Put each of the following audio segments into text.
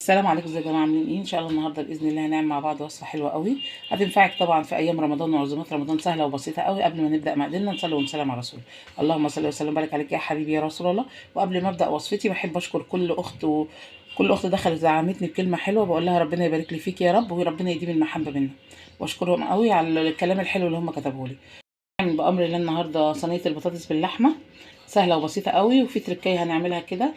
السلام عليكم، ازيكم يا جماعه؟ عاملين ايه؟ ان شاء الله النهارده باذن الله هنعمل مع بعض وصفه حلوه قوي هتنفعك طبعا في ايام رمضان وعزومات رمضان، سهله وبسيطه قوي. قبل ما نبدا مقاديرنا نصلي ونسلم على رسول. اللهم صل وسلم وبارك عليك يا حبيبي يا رسول الله. وقبل ما ابدا وصفتي بحب اشكر كل اخت وكل اخت دخلت دعمتني بكلمه حلوه، بقول لها ربنا يبارك لي فيك يا رب، وربنا يديم المحبه بينا. واشكرهم قوي على الكلام الحلو اللي هم كتبوه لي. هنعمل بامر الله النهارده صينيه البطاطس باللحمه، سهله وبسيطه قوي. وفي تركايه هنعملها كده.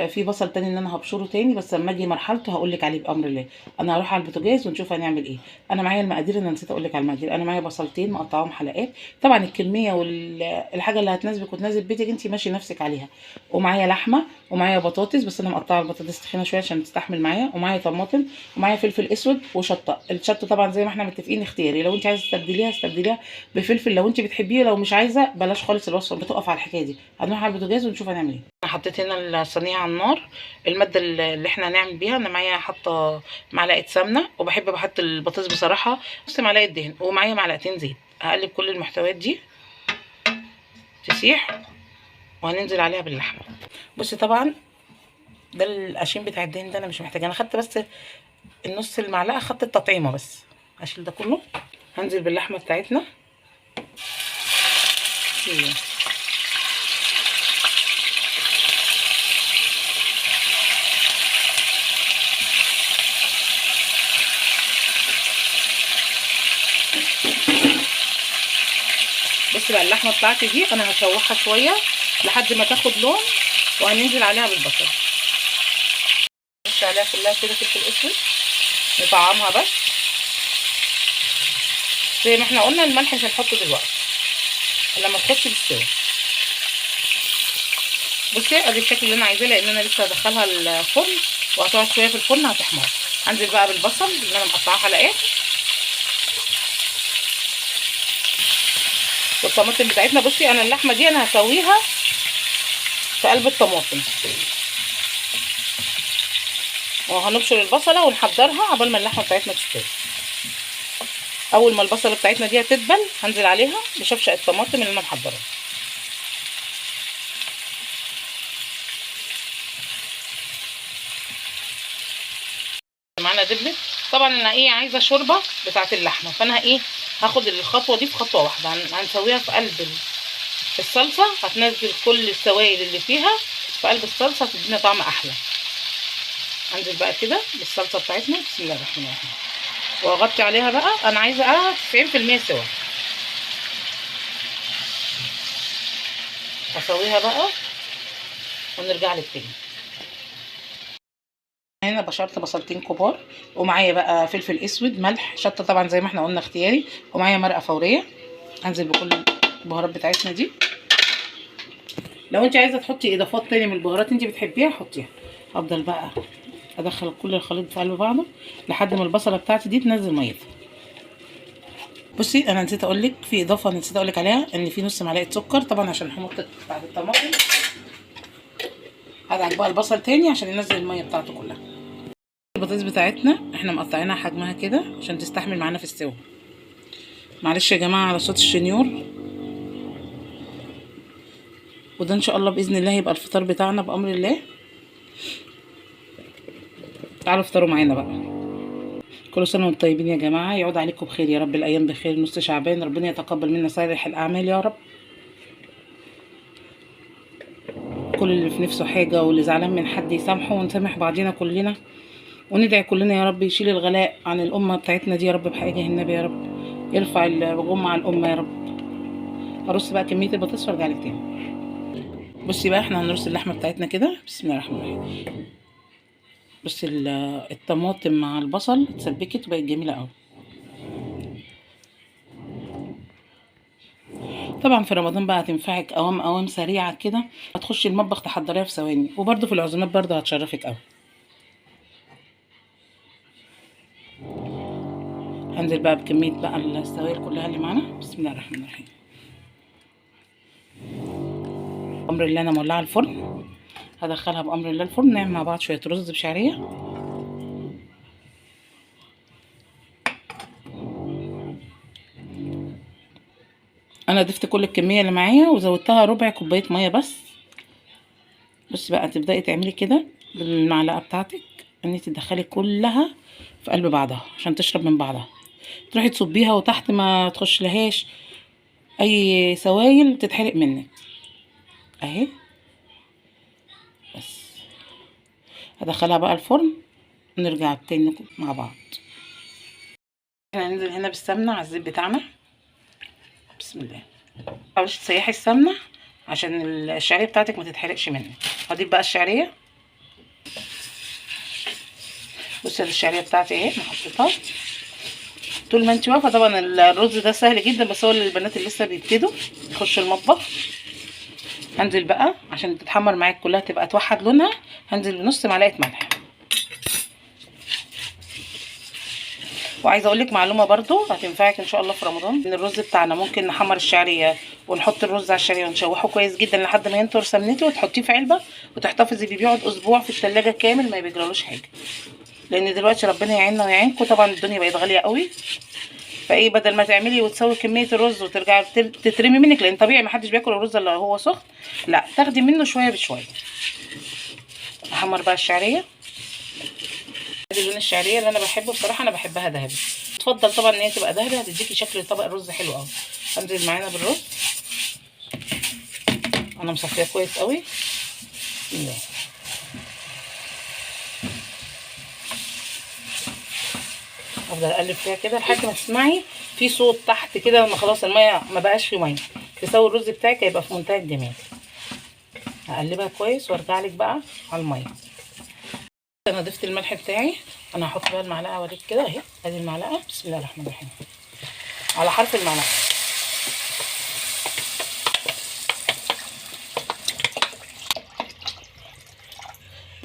في بصل تاني ان انا هبشره تاني، بس لما اجي مرحلته هقول لك عليه بامر الله. انا هروح على البوتاجاز ونشوف هنعمل ايه. انا معايا المقادير، انا نسيت اقول لك على المقادير. انا معايا بصلتين مقطعهم حلقات، طبعا الكميه والحاجه اللي هتناسبك وتناسب بيتك انت ماشي نفسك عليها. ومعايا لحمه، ومعايا بطاطس بس انا مقطعه البطاطس تخينه شويه عشان تستحمل معايا، ومعايا طماطم، ومعايا فلفل اسود وشطه. الشطه طبعا زي ما احنا متفقين اختياري، لو انت عايزه تستبدليها استبدليها بفلفل لو انت بتحبيه، لو مش عايزه بلاش خالص. الوصفه بتقف على الحكايه دي. هنروح على البوتاجاز ونشوف هنعمل ايه. انا حطيت هنا الصينيه على النار. الماده اللي احنا هنعمل بيها، انا معايا حاطه معلقه سمنه، وبحب بحط البطاطس بصراحه نص معلقه دهن، ومعايا معلقتين زيت. هقلب كل المحتويات دي تسيح، وهننزل عليها باللحمه. بصي طبعا ده القشيم بتاع الدهن ده انا مش محتاجه، انا خدت بس النص المعلقه، خدت التطعيمه بس. هشيل ده كله. هنزل باللحمه بتاعتنا. بصي بقى اللحمه بتاعتي دي انا هشوحها شويه لحد ما تاخد لون، وهننزل عليها بالبصل. نرش عليها كلها كده فلفل اسود، نطعمها بس. زي ما احنا قلنا الملح مش هنحطه دلوقتي لما تخش بالسوا. بصي ادي الشكل اللي انا عايزاه، لان انا لسه هدخلها الفرن وهتقعد شويه في الفرن هتحمر. هنزل بقى بالبصل اللي انا مقطعاه حلقات، والطماطم بتاعتنا. بصي انا اللحمه دي انا هسويها في قلب الطماطم، وهنبشر البصله ونحضرها عقبال ما اللحمه بتاعتنا تستوي. اول ما البصله بتاعتنا دي هتدبل هنزل عليها بشفشق الطماطم اللي انا محضراها. معانا دبلت. طبعا انا عايزه شوربه بتاعه اللحمه، فانا هاخد الخطوه دي في خطوه واحده. هنسويها في قلب الصلصه، هتنزل كل السوائل اللي فيها في قلب الصلصه، هتدينا طعم احلى. هنزل بقى كده بالصلصه بتاعتنا، بسم الله الرحمن الرحيم، واغطي عليها بقى. انا عايزه 90% سوا. هسويها بقى ونرجع لك تاني. هنا بشرت بصلتين كبار، ومعايا بقى فلفل اسود، ملح، شطه طبعا زي ما احنا قلنا اختياري، ومعايا مرقه فوريه. هنزل بكل البهارات بتاعتنا دي. لو انت عايزه تحطي اضافات تاني من البهارات انت بتحبيها حطيها. افضل بقى ادخل كل الخليط في قلب بعضه لحد ما البصله بتاعتي دي تنزل ميتها. بصي انا نسيت اقول لك في اضافه، نسيت اقول لك عليها، ان في نص معلقه سكر طبعا عشان حموضه بتاعت الطماطم. هدعك بقى البصل تاني عشان ينزل الميه بتاعته كلها. البطاطس بتاعتنا احنا مقطعينها حجمها كده عشان تستحمل معانا في السوا. معلش يا جماعه على صوت الشنيور. وده ان شاء الله باذن الله يبقى الفطار بتاعنا بامر الله. تعالوا افطروا معانا بقى. كل سنه وانتم طيبين يا جماعه، يعود عليكم بخير يا رب، الايام بخير، نص شعبان، ربنا يتقبل منا صالح الاعمال يا رب. كل اللي في نفسه حاجه واللي زعلان من حد يسامحه، ونسامح بعضينا كلنا، وندعي كلنا يا رب يشيل الغلاء عن الامه بتاعتنا دي يا رب بحاجه النبي يا رب، يرفع الغمه عن الامه يا رب. هرص بقى كميه البطاطس وارجع لك تاني. بصي بقى احنا هنرص اللحمه بتاعتنا كده، بسم الله الرحمن الرحيم. بصي الطماطم مع البصل اتسبكت وبقت جميله قوي. طبعا في رمضان بقى هتنفعك قوام سريعه كده، هتخشي المطبخ تحضريها في ثواني، وبرده في العزومات برده هتشرفك قوي. هنزل بقى بكميه بقى السوائل كلها اللي معانا، بسم الله الرحمن الرحيم. بامر الله انا مولعه الفرن، هدخلها بامر الله الفرن، نعمل مع بعض شويه رز بشعريه. انا ضفت كل الكميه اللي معايا وزودتها ربع كوبايه ميه بس. بصي بقى تبداي تعملي كده بالمعلقه بتاعتك ان انت تدخلي كلها في قلب بعضها عشان تشرب من بعضها. تروحي تصبيها وتحت ما تخش لهاش اي سوائل تتحرق منك اهي. بس هدخلها بقى الفرن ونرجع تاني مع بعض. احنا هننزل هنا بالسمنه على الزيت بتاعنا. بسم الله. حاولي تسيحي السمنه عشان الشعريه بتاعتك ما تتحرقش منك. هضيف بقى الشعريه. بصي الشعريه بتاعتي اهي انا حطيتها. طول ما انت واقفه طبعا الرز ده سهل جدا، بس هو للبنات اللي لسه بيبتدوا يخشوا المطبخ. هنزل بقى عشان تتحمر معاك كلها تبقى توحد لونها، هنزل بنص معلقه ملح. وعايزه اقول لك معلومه برضو هتنفعك ان شاء الله في رمضان، ان الرز بتاعنا ممكن نحمر الشعريه ونحط الرز على الشعريه ونشوحه كويس جدا لحد ما ينطر سمنته، وتحطيه في علبه وتحتفظي بيه، بيقعد اسبوع في الثلاجه كامل ما بيجرالوش حاجه. لان دلوقتي ربنا يعيننا ويعينكم طبعا الدنيا بقت غاليه قوي، فايه بدل ما تعملي وتسوي كميه الرز وترجع تترمي منك، لان طبيعي ما حدش بياكل الرز الا هو سخن، لا تاخدي منه شويه بشويه. احمر بقى الشعريه. ادي لون الشعريه اللي انا بحبه بصراحه، انا بحبها ذهبي. تفضل طبعا ان هي تبقى ذهبي، هتديكي شكل طبق الرز حلو قوي. هنزل معانا بالرز انا مصفيه كويس قوي. بسم الله. افضل اقلب فيها كده لحد ما تسمعي في صوت تحت كده، لما خلاص الميه ما بقاش في ميه تسوي الرز بتاعك هيبقى في منتهى الجمال. هقلبها كويس وارجع لك بقى على الميه. انا ضفت الملح بتاعي، انا هحط بقى المعلقه اوريك كده اهي. ادي المعلقه. بسم الله الرحمن الرحيم على حرف المعلقه.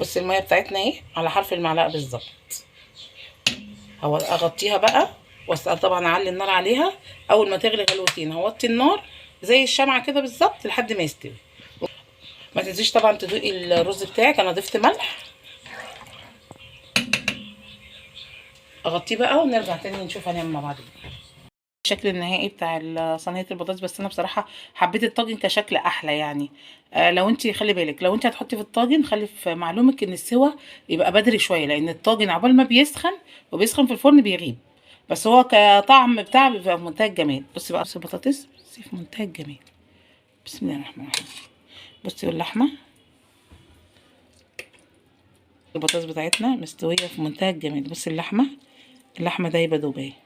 بصي الميه بتاعتنا اهي على حرف المعلقه بالظبط. اغطيها بقى طبعا اعلي النار عليها. اول ما تغلي غلوتين هوطي النار زي الشمعه كده بالظبط لحد ما يستوي. ما تنسيش طبعا تدوقي الرز بتاعك. انا ضفت ملح. اغطيه بقى ونرجع تاني نشوف هنعمل مع بعض ايه. الشكل النهائي بتاع صينيه البطاطس، بس انا بصراحه حبيت الطاجن كشكل احلى يعني. لو انت خلي بالك لو انت هتحطي في الطاجن خلي في معلومك ان السوا يبقى بدري شويه، لان الطاجن عقبال ما بيسخن وبيسخن في الفرن بيغيب، بس هو كطعم بتاع بيبقى في منتهى الجمال. بصي بقى البطاطس بصي في منتهى الجمال. بسم الله الرحمن الرحيم. بصي واللحمه، البطاطس بتاعتنا مستويه في منتهى الجمال. بصي اللحمه دايبه دوبايه.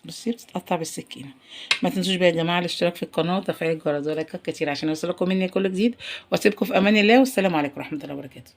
بصي بتتقطع بالسكينه. ما تنسوش بقى يا جماعه الاشتراك في القناه وتفعيل الجرس ولايكات كتير عشان يوصلكم مني كل جديد، واسيبكم في امان الله، والسلام عليكم ورحمه الله وبركاته.